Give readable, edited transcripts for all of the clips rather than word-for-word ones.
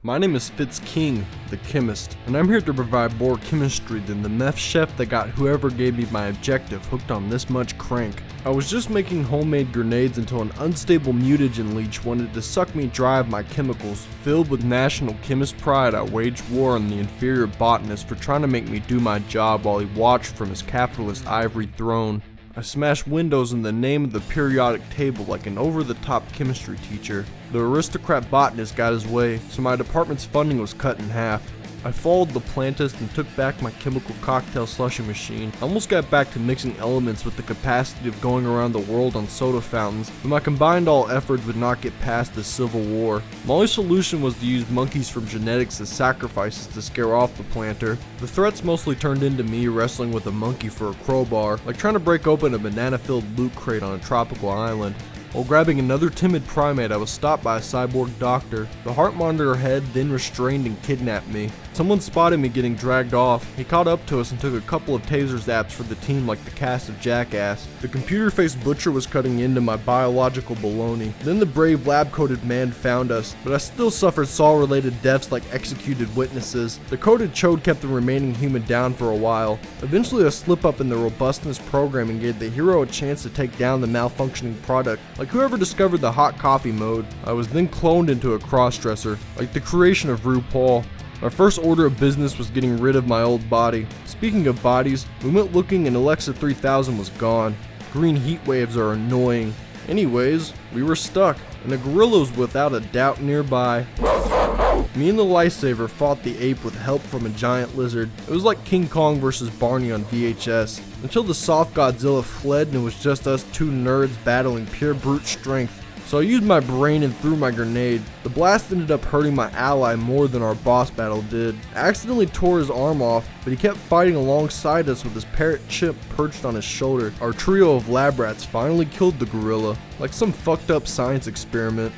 My name is Fitz King, the chemist, and I'm here to provide more chemistry than the meth chef that got whoever gave me my objective hooked on this much crank. I was just making homemade grenades until an unstable mutagen leech wanted to suck me dry of my chemicals. Filled with national chemist pride, I waged war on the inferior botanist for trying to make me do my job while he watched from his capitalist ivory throne. I smashed windows in the name of the periodic table like an over-the-top chemistry teacher. The aristocrat botanist got his way, so my department's funding was cut in half. I followed the plantist and took back my chemical cocktail slushing machine. I almost got back to mixing elements with the capacity of going around the world on soda fountains, but my combined all efforts would not get past the Civil War. My only solution was to use monkeys from genetics as sacrifices to scare off the planter. The threats mostly turned into me wrestling with a monkey for a crowbar, like trying to break open a banana-filled loot crate on a tropical island. While grabbing another timid primate, I was stopped by a cyborg doctor. The heart monitor had then restrained and kidnapped me. Someone spotted me getting dragged off. He caught up to us and took a couple of taser zaps for the team like the cast of Jackass. The computer-faced butcher was cutting into my biological baloney. Then the brave lab-coated man found us, but I still suffered Saw-related deaths like executed witnesses. The coated chode kept the remaining human down for a while. Eventually a slip-up in the robustness programming gave the hero a chance to take down the malfunctioning product. Like whoever discovered the hot coffee mode. I was then cloned into a cross-dresser, like the creation of RuPaul. My first order of business was getting rid of my old body. Speaking of bodies, we went looking and Alexa 3000 was gone. Green heat waves are annoying. Anyways, we were stuck, and a gorilla was without a doubt nearby. Me and the lifesaver fought the ape with help from a giant lizard. It was like King Kong vs. Barney on VHS, until the soft Godzilla fled and it was just us two nerds battling pure brute strength. So I used my brain and threw my grenade. The blast ended up hurting my ally more than our boss battle did. I accidentally tore his arm off, but he kept fighting alongside us with his parrot chip perched on his shoulder. Our trio of lab rats finally killed the gorilla, like some fucked up science experiment.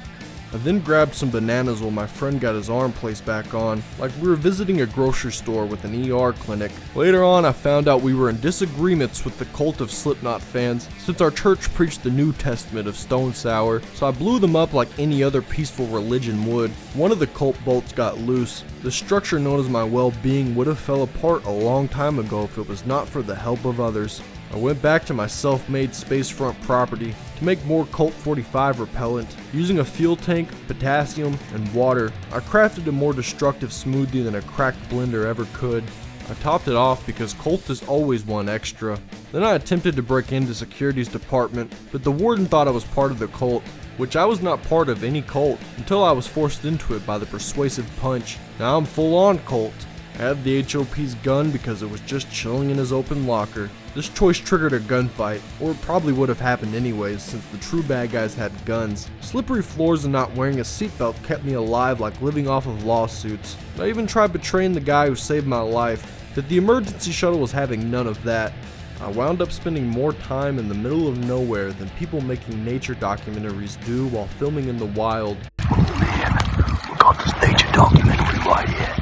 I then grabbed some bananas while my friend got his arm placed back on, like we were visiting a grocery store with an ER clinic. Later on, I found out we were in disagreements with the cult of Slipknot fans, since our church preached the New Testament of Stone Sour, so I blew them up like any other peaceful religion would. One of the cult bolts got loose. The structure known as my well-being would have fell apart a long time ago if it was not for the help of others. I went back to my self-made spacefront property to make more Colt 45 repellent. Using a fuel tank, potassium, and water, I crafted a more destructive smoothie than a cracked blender ever could. I topped it off because Colt is always one extra. Then I attempted to break into security's department, but the warden thought I was part of the cult, which I was not part of any cult until I was forced into it by the persuasive punch. Now I'm full-on cult. I had the HOP's gun because it was just chilling in his open locker. This choice triggered a gunfight, or it probably would have happened anyways since the true bad guys had guns. Slippery floors and not wearing a seatbelt kept me alive like living off of lawsuits. I even tried betraying the guy who saved my life, but the emergency shuttle was having none of that. I wound up spending more time in the middle of nowhere than people making nature documentaries do while filming in the wild. Oh man, we got this nature documentary right here.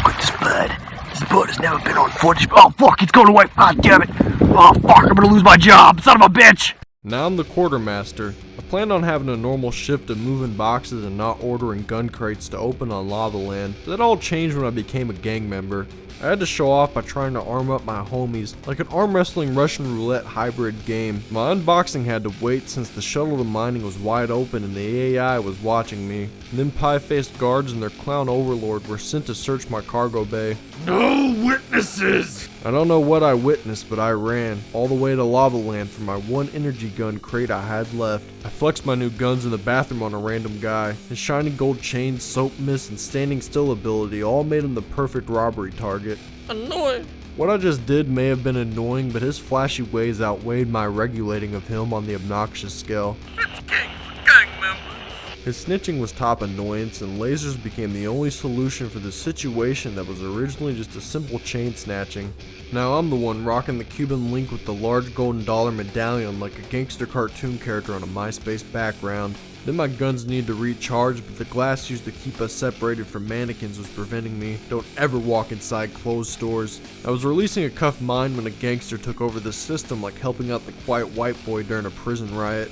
Look at this bird. This bird has never been on footage. Oh fuck, it's going away. God damn it. Oh fuck, I'm gonna lose my job. Son of a bitch. Now I'm the quartermaster. I planned on having a normal shift of moving boxes and not ordering gun crates to open on Lava Land. That all changed when I became a gang member. I had to show off by trying to arm up my homies, like an arm wrestling Russian roulette hybrid game. My unboxing had to wait since the shuttle to mining was wide open and the AI was watching me. And then pie-faced guards and their clown overlord were sent to search my cargo bay. No witnesses! I don't know what I witnessed, but I ran all the way to Lava Land for my one energy gun crate I had left. I flexed my new guns in the bathroom on a random guy. His shiny gold chain, soap mist, and standing still ability all made him the perfect robbery target. Annoying. What I just did may have been annoying, but his flashy ways outweighed my regulating of him on the obnoxious scale. Fitz King for gang member. His snitching was top annoyance, and lasers became the only solution for the situation that was originally just a simple chain snatching. Now I'm the one rocking the Cuban link with the large golden dollar medallion like a gangster cartoon character on a MySpace background. Then my guns needed to recharge, but the glass used to keep us separated from mannequins was preventing me. Don't ever walk inside closed stores. I was releasing a cuffed mind when a gangster took over the system, like helping out the quiet white boy during a prison riot.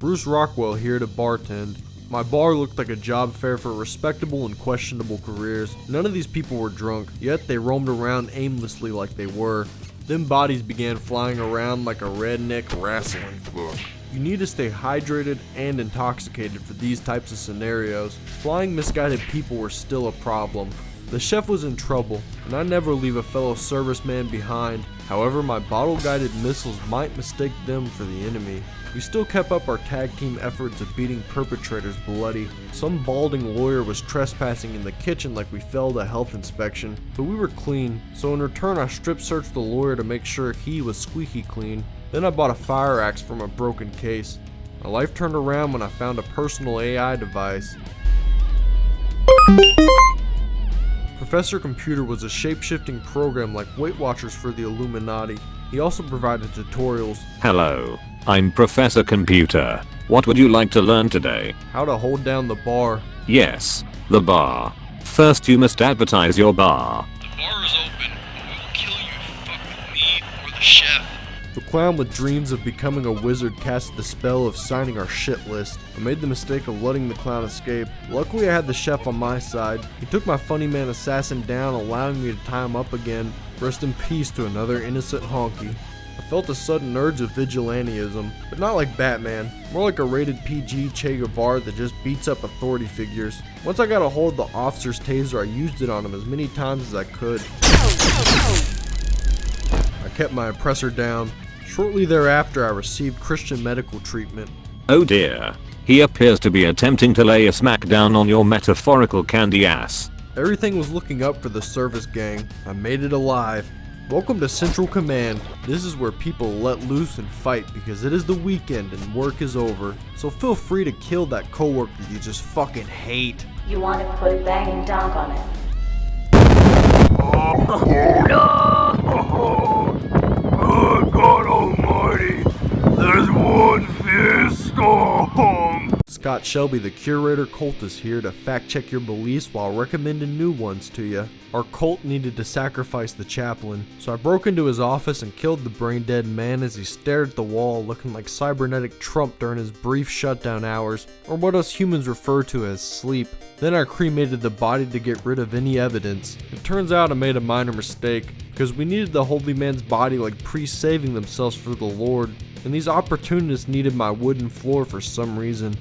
Bruce Rockwell here to bartend. My bar looked like a job fair for respectable and questionable careers. None of these people were drunk, yet they roamed around aimlessly like they were. Then bodies began flying around like a redneck wrestling book. You need to stay hydrated and intoxicated for these types of scenarios. Flying misguided people were still a problem. The chef was in trouble, and I never leave a fellow serviceman behind. However, my bottle-guided missiles might mistake them for the enemy. We still kept up our tag team efforts of beating perpetrators bloody. Some balding lawyer was trespassing in the kitchen like we failed a health inspection, but we were clean, so in return I strip searched the lawyer to make sure he was squeaky clean. Then I bought a fire axe from a broken case. My life turned around when I found a personal AI device. Professor Computer was a shape-shifting program like Weight Watchers for the Illuminati. He also provided tutorials. Hello, I'm Professor Computer. What would you like to learn today? How to hold down the bar. Yes, the bar. First you must advertise your bar. The bar is open, and we will kill you if you fuck with me or the chef. The clown with dreams of becoming a wizard cast the spell of signing our shit list. I made the mistake of letting the clown escape. Luckily I had the chef on my side. He took my funny man assassin down, allowing me to tie him up again. Rest in peace to another innocent honky. I felt a sudden urge of vigilantism, but not like Batman, more like a rated PG Che Guevara that just beats up authority figures. Once I got a hold of the officer's taser, I used it on him as many times as I could. I kept my oppressor down. Shortly thereafter, I received Christian medical treatment. Oh dear. He appears to be attempting to lay a smackdown on your metaphorical candy ass. Everything was looking up for the service gang. I made it alive. Welcome to Central Command. This is where people let loose and fight because it is the weekend and work is over. So feel free to kill that coworker you just fucking hate. You want to put banging dunk on it. Oh, God almighty, there's one fierce storm. Scott Shelby, the curator cult, is here to fact check your beliefs while recommending new ones to you. Our cult needed to sacrifice the chaplain, so I broke into his office and killed the brain dead man as he stared at the wall looking like cybernetic Trump during his brief shutdown hours, or what us humans refer to as sleep. Then I cremated the body to get rid of any evidence. It turns out I made a minor mistake, because we needed the holy man's body like priests saving themselves for the Lord, and these opportunists needed my wooden floor for some reason.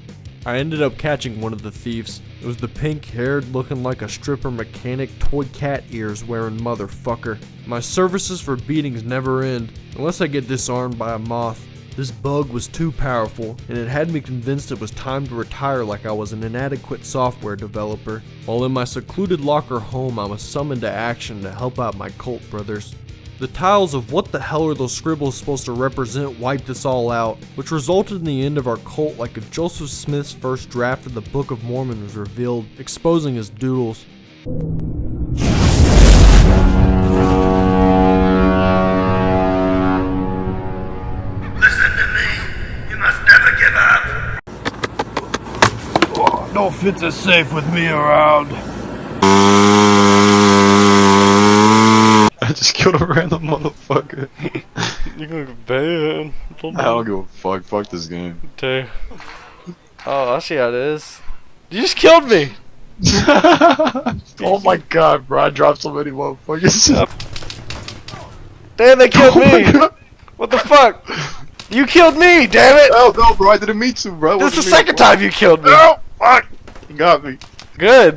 I ended up catching one of the thieves. It was the pink-haired, looking like a stripper mechanic, toy cat ears wearing motherfucker. My services for beatings never end, unless I get disarmed by a moth. This bug was too powerful, and it had me convinced it was time to retire like I was an inadequate software developer. While in my secluded locker home, I was summoned to action to help out my cult brothers. The tiles of what the hell are those scribbles supposed to represent wiped us all out, which resulted in the end of our cult like if Joseph Smith's first draft of the Book of Mormon was revealed, exposing his doodles. Listen to me. You must never give up. Oh, no fits is safe with me around. I just killed a random motherfucker. You can look bad. I don't give a fuck. Fuck this game. Okay. Oh, I see how it is. You just killed me! Oh my god, bro. I dropped so many motherfuckers. Damn, they killed Oh my me! God. What the fuck? You killed me, damn it! Oh no, bro. I didn't mean to, bro. This is the second time you killed me! No! Fuck! You got me. Good.